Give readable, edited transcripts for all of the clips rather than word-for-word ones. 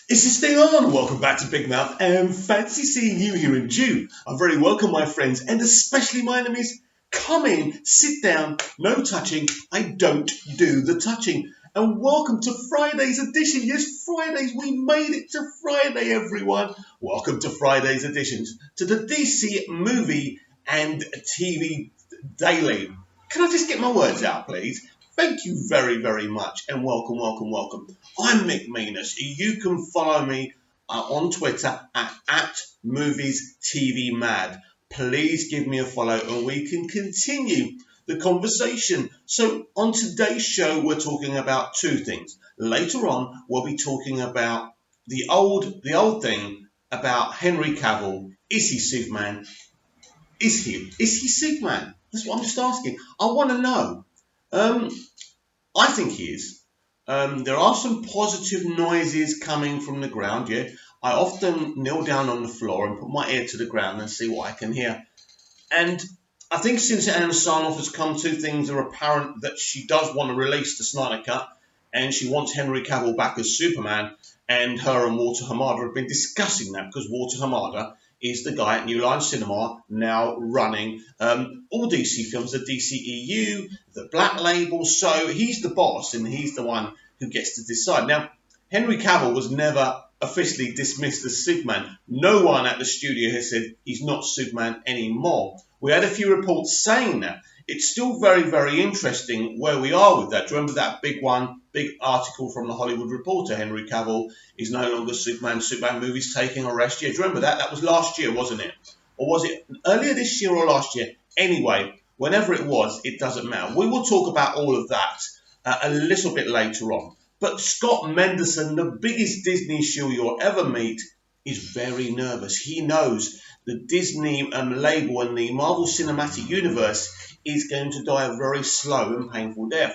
Is this thing on? Welcome back to Big Mouth and fancy seeing you here in June. I'm very welcome, my friends, and especially my enemies. Come in, sit down, no touching. I don't do the touching. And welcome to Friday's edition. Yes, Fridays, we made it to Friday, everyone. Welcome to Friday's editions to the DC Movie and TV Daily. Can I just get my words out, please? Thank you very, very much, and welcome, welcome, welcome. I'm Mick Meanus. You can follow me on Twitter at Movies TV Mad. Please give me a follow, and we can continue the conversation. So, on today's show, we're talking about two things. Later on, we'll be talking about the old thing about Henry Cavill. Is he Superman? Is he Superman? That's what I'm just asking. I want to know. Um, I think he is. There are some positive noises coming from the ground, yeah. I often kneel down on the floor and put my ear to the ground and see what I can hear. And I think since Anna Sarnoff has come, two things are apparent: that she does want to release the Snyder Cut, and she wants Henry Cavill back as Superman. And her and Walter Hamada have been discussing that because Walter Hamada is the guy at New Line Cinema now running all DC films, the DCEU, the Black Label. So he's the boss and he's the one who gets to decide. Now, Henry Cavill was never officially dismissed as Superman. No one at the studio has said he's not Superman anymore. We had a few reports saying that. It's still very, very interesting where we are with that. Do you remember that big article from the Hollywood Reporter? Henry Cavill is no longer Superman. Superman movie's taking a rest. Yeah, do you remember that? That was last year, wasn't it? Or was it earlier this year or last year? Anyway, whenever it was, it doesn't matter. We will talk about all of that a little bit later on. But Scott Mendelson, the biggest Disney shill you'll ever meet, is very nervous. He knows the Disney label and the Marvel Cinematic Universe is going to die a very slow and painful death.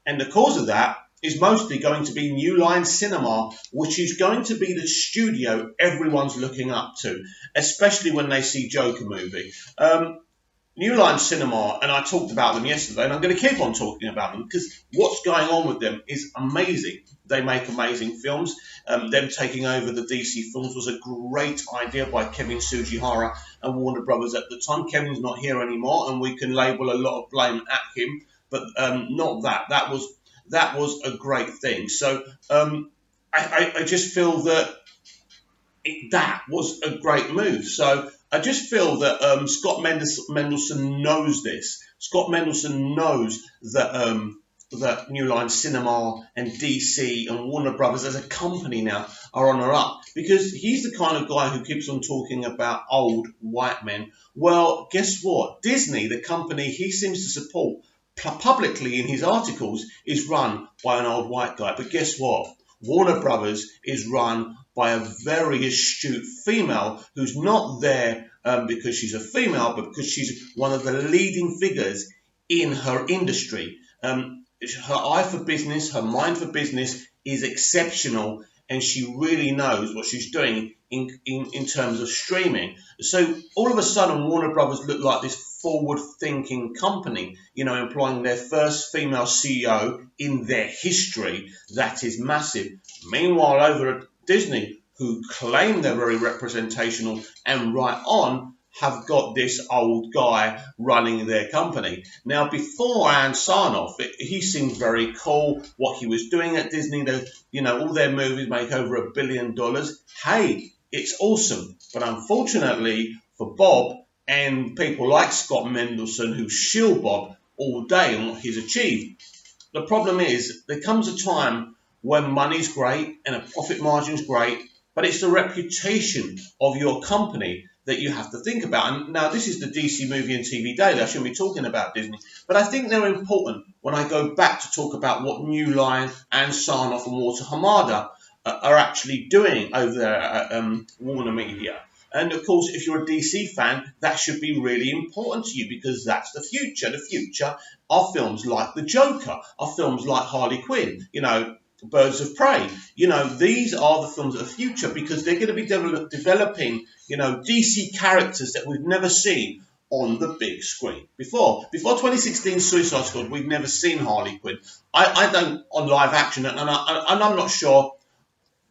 And the cause of that is mostly going to be New Line Cinema, which is going to be the studio everyone's looking up to, especially when they see Joker movie. New Line Cinema, and I talked about them yesterday, and I'm going to keep on talking about them because what's going on with them is amazing. They make amazing films. Them taking over the DC films was a great idea by Kevin Sugihara and Warner Brothers at the time. Kevin's not here anymore, and we can label a lot of blame at him, but not that. That was a great thing. So I just feel that that was a great move. So I just feel that Scott Mendelson knows this. Scott Mendelson knows that New Line Cinema and DC and Warner Brothers as a company now are on her up, because he's the kind of guy who keeps on talking about old white men. Well, guess what? Disney, the company he seems to support publicly in his articles, is run by an old white guy. But guess what? Warner Brothers is run by a very astute female who's not there because she's a female, but because she's one of the leading figures in her industry. Her eye for business, her mind for business is exceptional, and she really knows what she's doing in terms of streaming. So all of a sudden, Warner Brothers look like this forward-thinking company, employing their first female CEO in their history. That is massive. Meanwhile, over at Disney, who claim they're very representational and right on, have got this old guy running their company. Now, before Ann Sarnoff, he seemed very cool. What he was doing at Disney, all their movies make over $1 billion. Hey, it's awesome. But unfortunately for Bob and people like Scott Mendelson, who shill Bob all day and what he's achieved, the problem is there comes a time when money's great and a profit margin's great, but it's the reputation of your company that you have to think about. And now this is the DC Movie and TV Daily. I shouldn't be talking about Disney, but I think they're important when I go back to talk about what New Line and Sarnoff and Walter Hamada are actually doing over there at Warner Media. And of course, if you're a DC fan, that should be really important to you because that's the future. The future are films like The Joker, are films like Harley Quinn, Birds of Prey. These are the films of the future because they're going to be developing, DC characters that we've never seen on the big screen before. Before 2016 Suicide Squad, we've never seen Harley Quinn. I don't on live action, and I'm not sure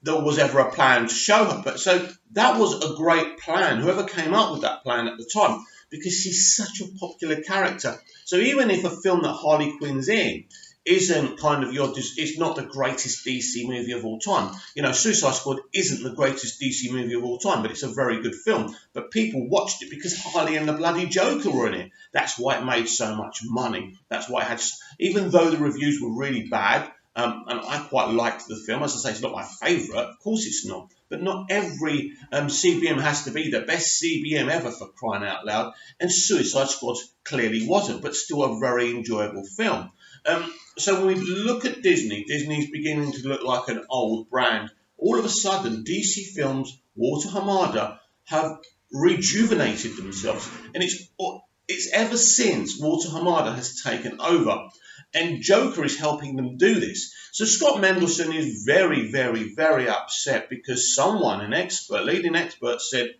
there was ever a plan to show her. But so that was a great plan, whoever came up with that plan at the time, because she's such a popular character. So even if a film that Harley Quinn's in isn't kind of it's not the greatest DC movie of all time. You know, Suicide Squad isn't the greatest DC movie of all time, but it's a very good film. But people watched it because Harley and the bloody Joker were in it. That's why it made so much money. That's why it had, even though the reviews were really bad, and I quite liked the film. As I say, it's not my favourite. Of course it's not. But not every CBM has to be the best CBM ever, for crying out loud. And Suicide Squad clearly wasn't, but still a very enjoyable film. So when we look at Disney, Disney's beginning to look like an old brand. All of a sudden, DC Films, Walter Hamada, have rejuvenated themselves. And it's ever since Walter Hamada has taken over. And Joker is helping them do this. So Scott Mendelson is very, very, very upset because someone, an expert, leading expert, said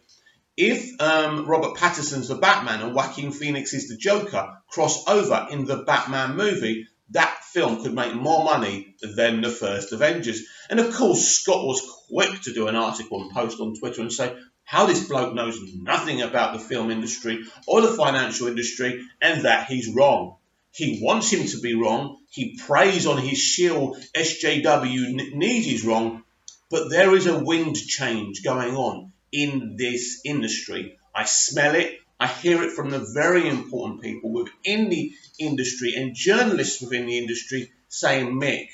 if Robert Pattinson's the Batman and Joaquin Phoenix is the Joker cross over in the Batman movie, that film could make more money than the first Avengers. And of course, Scott was quick to do an article and post on Twitter and say how this bloke knows nothing about the film industry or the financial industry and that he's wrong. He wants him to be wrong. He preys on his shield SJW needs he's wrong. But there is a wind change going on in this industry. I smell it. I hear it from the very important people within the industry and journalists within the industry saying, Mick,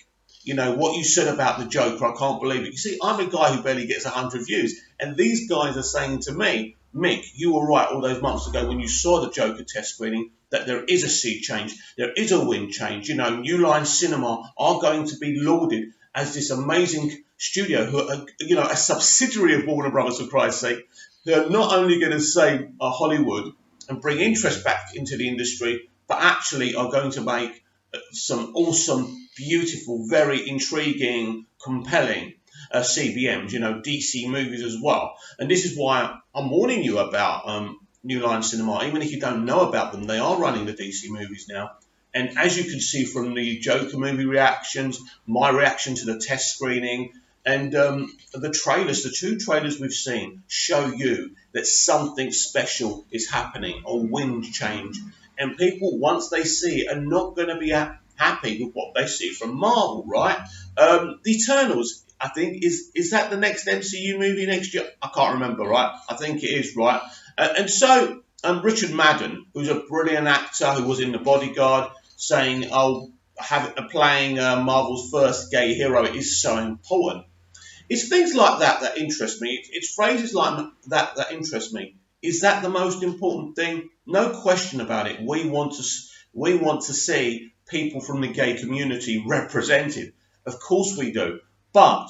you know, what you said about the Joker, I can't believe it. You see, I'm a guy who barely gets 100 views. And these guys are saying to me, Mick, you were right all those months ago when you saw the Joker test screening that there is a sea change, there is a wind change. You know, New Line Cinema are going to be lauded as this amazing studio who are, you know, a subsidiary of Warner Brothers, for Christ's sake. They're not only going to save Hollywood and bring interest back into the industry, but actually are going to make some awesome, beautiful, very intriguing, compelling CBMs, you know, DC movies as well. And this is why I'm warning you about New Line Cinema. Even if you don't know about them, they are running the DC movies now. And as you can see from the Joker movie reactions, my reaction to the test screening, and the trailers, the two trailers we've seen show you that something special is happening, a wind change. And people, once they see it, are not going to be happy with what they see from Marvel, right? The Eternals, I think, is that the next MCU movie next year? I can't remember, right? I think it is, right? And so Richard Madden, who's a brilliant actor who was in The Bodyguard, saying, oh, playing Marvel's first gay hero is so important. It's things like that that interest me. It's phrases like that that interest me. Is that the most important thing? No question about it. We want to see people from the gay community represented. Of course we do. But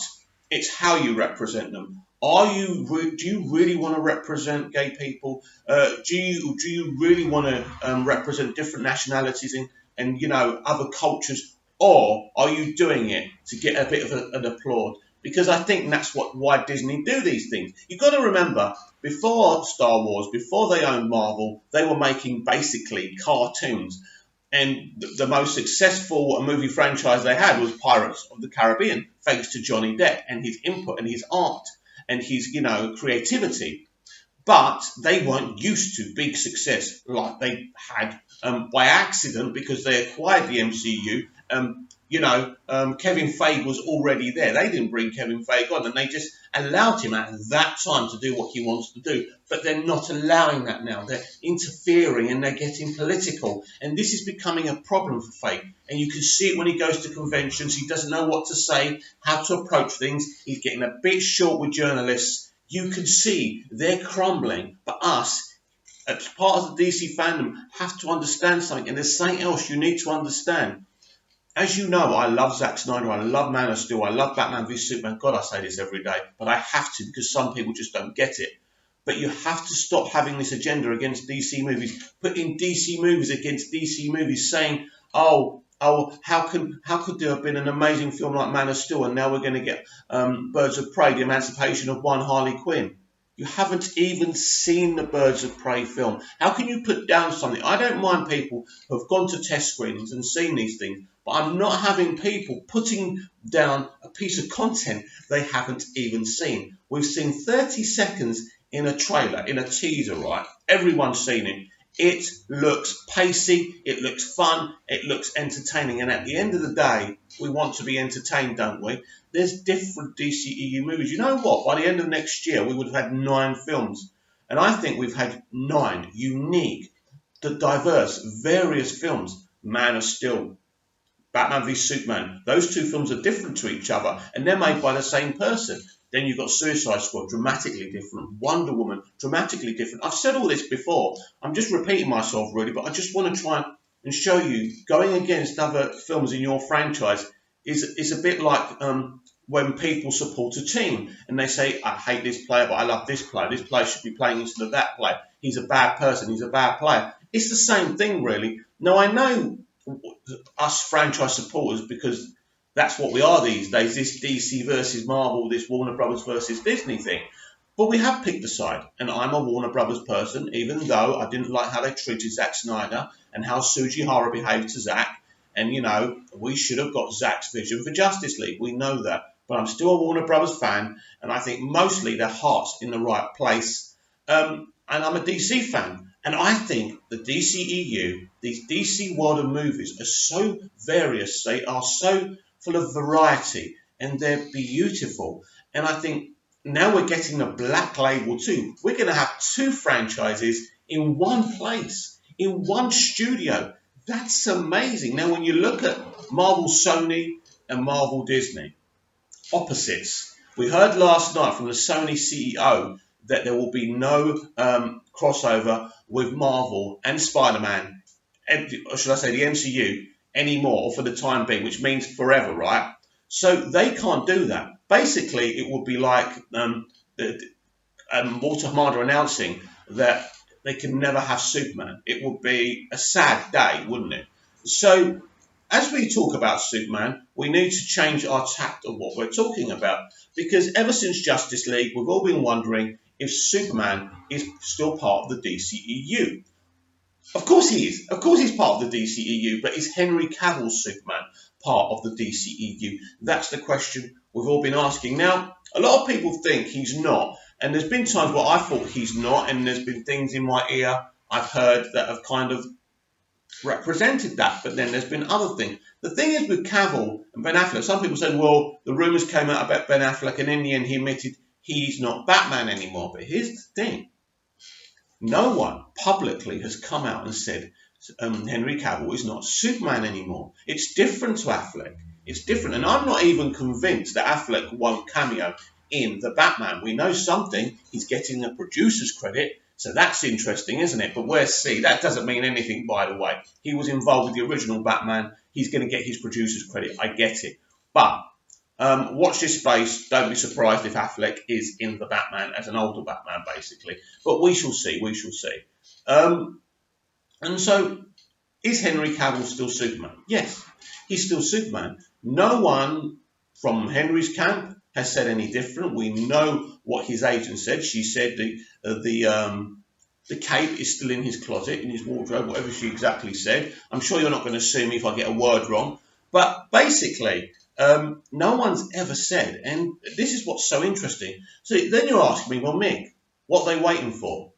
it's how you represent them. Do you really want to represent gay people? Do you really want to represent different nationalities and you know, other cultures, or are you doing it to get a bit of an applaud? Because I think that's why Disney do these things. You've got to remember, before Star Wars, before they owned Marvel, they were making basically cartoons. And the most successful movie franchise they had was Pirates of the Caribbean, thanks to Johnny Depp and his input and his art and his, you know, creativity. But they weren't used to big success like they had by accident because they acquired the MCU. Kevin Feige was already there. They didn't bring Kevin Feige on, and they just allowed him at that time to do what he wants to do. But they're not allowing that now. They're interfering and they're getting political. And this is becoming a problem for Feige. And you can see it when he goes to conventions. He doesn't know what to say, how to approach things. He's getting a bit short with journalists. You can see they're crumbling. But us, as part of the DC fandom, have to understand something. And there's something else you need to understand. As you know, I love Zack Snyder, I love Man of Steel, I love Batman v Superman. God, I say this every day, but I have to because some people just don't get it. But you have to stop having this agenda against DC movies, putting DC movies against DC movies, saying, oh, how could there have been an amazing film like Man of Steel and now we're going to get Birds of Prey, the emancipation of one Harley Quinn? You haven't even seen the Birds of Prey film. How can you put down something? I don't mind people who have gone to test screenings and seen these things, but I'm not having people putting down a piece of content they haven't even seen. We've seen 30 seconds in a trailer, in a teaser, right? Everyone's seen it. It looks pacey, it looks fun, it looks entertaining, and at the end of the day, we want to be entertained, don't we? There's different DCEU movies. You know what? By the end of next year, we would have had 9 films. And I think we've had 9 unique, diverse, various films. Man of Steel, Batman v Superman. Those 2 films are different to each other, and they're made by the same person. Then you've got Suicide Squad, dramatically different. Wonder Woman, dramatically different. I've said all this before. I'm just repeating myself, really, but I just want to try and show you, going against other films in your franchise is a bit like when people support a team and they say, I hate this player, but I love this player. This player should be playing instead of that player. He's a bad person. He's a bad player. It's the same thing, really. Now, I know us franchise supporters, because that's what we are these days, this DC versus Marvel, this Warner Brothers versus Disney thing. But we have picked a side, and I'm a Warner Brothers person, even though I didn't like how they treated Zack Snyder and how Suji Hara behaved to Zack. And, you know, we should have got Zack's vision for Justice League. We know that. But I'm still a Warner Brothers fan, and I think mostly their heart's in the right place. And I'm a DC fan. And I think the DCEU, these DC world of movies, are so various. They are so full of variety, and they're beautiful. And I think now we're getting a black label too. We're going to have 2 franchises in one place, in one studio. That's amazing. Now, when you look at Marvel Sony and Marvel Disney, opposites. We heard last night from the Sony CEO that there will be no crossover with Marvel and Spider-Man, or should I say the MCU, anymore, or for the time being, which means forever, right? So they can't do that. Basically, it would be like Walter Hamada announcing that they can never have Superman. It would be a sad day, wouldn't it? So as we talk about Superman, we need to change our tact of what we're talking about, because ever since Justice League, we've all been wondering if Superman is still part of the DCEU. Of course he is. Of course he's part of the DCEU, but is Henry Cavill's Superman part of the DCEU? That's the question we've all been asking. Now, a lot of people think he's not, and there's been times where I thought he's not, and there's been things in my ear I've heard that have kind of represented that, but then there's been other things. The thing is with Cavill and Ben Affleck, some people said, well, the rumours came out about Ben Affleck, and in the end he admitted he's not Batman anymore. But here's the thing. No one publicly has come out and said Henry Cavill is not Superman anymore. It's different to Affleck. It's different. And I'm not even convinced that Affleck won't cameo in the Batman. We know something. He's getting a producer's credit. So that's interesting, isn't it? But we'll see. That doesn't mean anything, by the way. He was involved with the original Batman. He's going to get his producer's credit. I get it. But watch this space. Don't be surprised if Affleck is in the Batman as an older Batman, basically. But we shall see. We shall see. And so, is Henry Cavill still Superman? Yes, he's still Superman. No one from Henry's camp has said any different. We know what his agent said. She said the cape is still in his closet, in his wardrobe, whatever she exactly said. I'm sure you're not going to sue me if I get a word wrong. But basically, no one's ever said, and this is what's so interesting. So then you're asking me, well, Mick, what are they waiting for?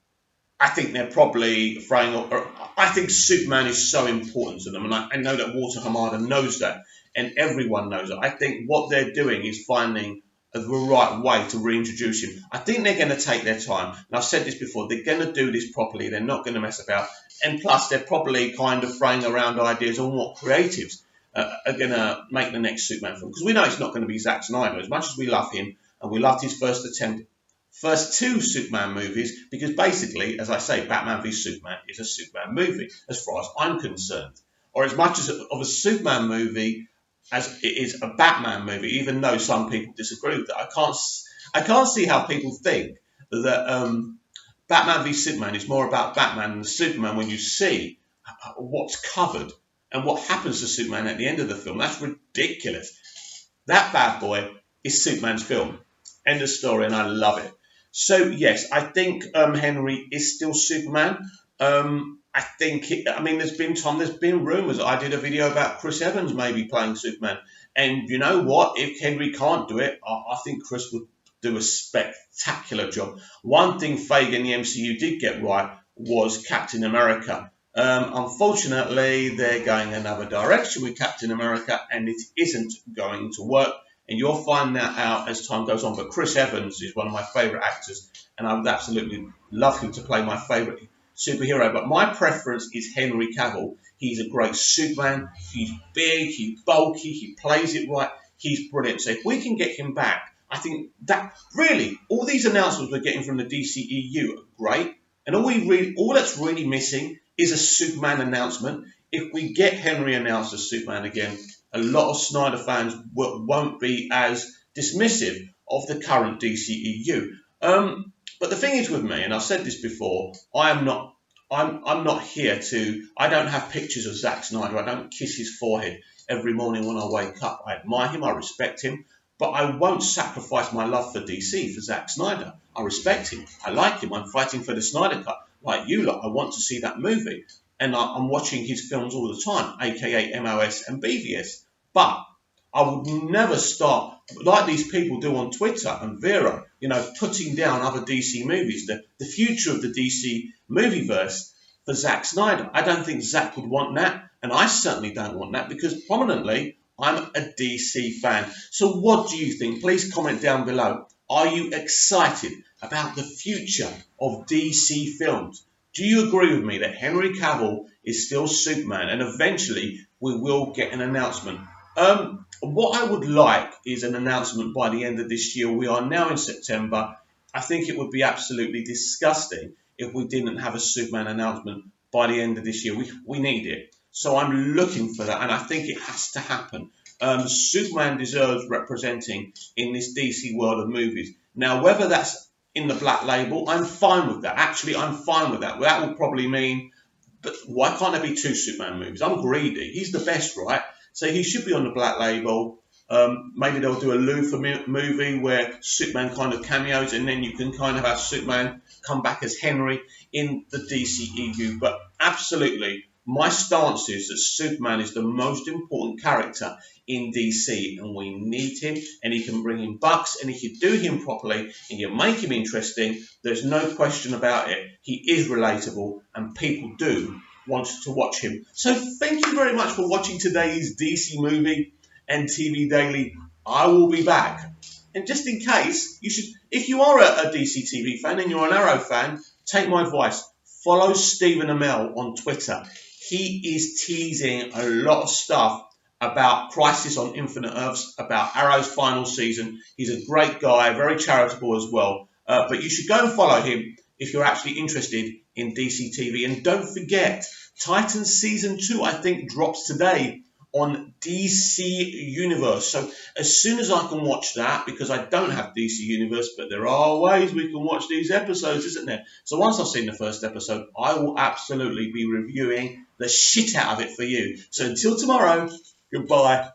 I think they're probably throwing up. I think Superman is so important to them, and I know that Walter Hamada knows that, and everyone knows it. I think what they're doing is finding the right way to reintroduce him. I think they're going to take their time, and I've said this before. They're going to do this properly. They're not going to mess about, and plus, they're probably kind of throwing around ideas on what creatives are going to make the next Superman film, because we know it's not going to be Zack Snyder. As much as we love him, and we loved his first 2 Superman movies, because basically, as I say, Batman v Superman is a Superman movie, as far as I'm concerned. Or as much of a Superman movie as it is a Batman movie, even though some people disagree with that. I can't see how people think that Batman v Superman is more about Batman than Superman when you see what's covered and what happens to Superman at the end of the film. That's ridiculous. That bad boy is Superman's film. End of story, and I love it. So, yes, I think Henry is still Superman. I I think I mean, there's been rumours. I did a video about Chris Evans maybe playing Superman, and you know what? If Henry can't do it, I think Chris would do a spectacular job. One thing Feige and the MCU did get right was Captain America. Unfortunately, they're going another direction with Captain America, and it isn't going to work. And you'll find that out as time goes on. But Chris Evans is one of my favourite actors, and I would absolutely love him to play my favourite superhero. But my preference is Henry Cavill. He's a great Superman. He's big, he's bulky, he plays it right. He's brilliant. So if we can get him back, I think that really all these announcements we're getting from the DCEU are great. And all that's really missing is a Superman announcement. If we get Henry announced as Superman again, a lot of Snyder fans won't be as dismissive of the current DCEU. But the thing is with me, and I've said this before, I'm not here to. I don't have pictures of Zack Snyder. I don't kiss his forehead every morning when I wake up. I admire him. I respect him. But I won't sacrifice my love for DC for Zack Snyder. I respect him. I like him. I'm fighting for the Snyder Cut. Like you lot, I want to see that movie. And I'm watching his films all the time, aka MOS and BVS. But I would never start, like these people do on Twitter and Vera, putting down other DC movies, the future of the DC movieverse for Zack Snyder. I don't think Zack would want that, and I certainly don't want that because prominently I'm a DC fan. So what do you think? Please comment down below. Are you excited about the future of DC films? Do you agree with me that Henry Cavill is still Superman and eventually we will get an announcement? What I would like is an announcement by the end of this year. We are now in September. I think it would be absolutely disgusting if we didn't have a Superman announcement by the end of this year. We need it. So I'm looking for that, and I think it has to happen. Superman deserves representing in this DC world of movies. Now, whether that's in the Black Label, I'm fine with that. Actually, I'm fine with that. That will probably mean, but why can't there be two Superman movies? I'm greedy. He's the best, right? So he should be on the Black Label. Maybe they'll do a Luthor movie where Superman kind of cameos, and then you can kind of have Superman come back as Henry in the DCEU. But absolutely, my stance is that Superman is the most important character in DC, and we need him, and he can bring in bucks, and if you do him properly and you make him interesting, there's no question about it. He is relatable, and people do want to watch him. So thank you very much for watching today's DC Movie and TV Daily. I will be back. And just in case, if you are a DC TV fan and you're an Arrow fan, take my advice. Follow Stephen Amell on Twitter. He is teasing a lot of stuff about Crisis on Infinite Earths, about Arrow's final season. He's a great guy, very charitable as well. But you should go and follow him if you're actually interested in DC TV. And don't forget, Titans Season 2, I think, drops today on DC Universe. So as soon as I can watch that, because I don't have DC Universe, but there are ways we can watch these episodes, isn't there? So once I've seen the first episode, I will absolutely be reviewing the shit out of it for you. So until tomorrow, goodbye.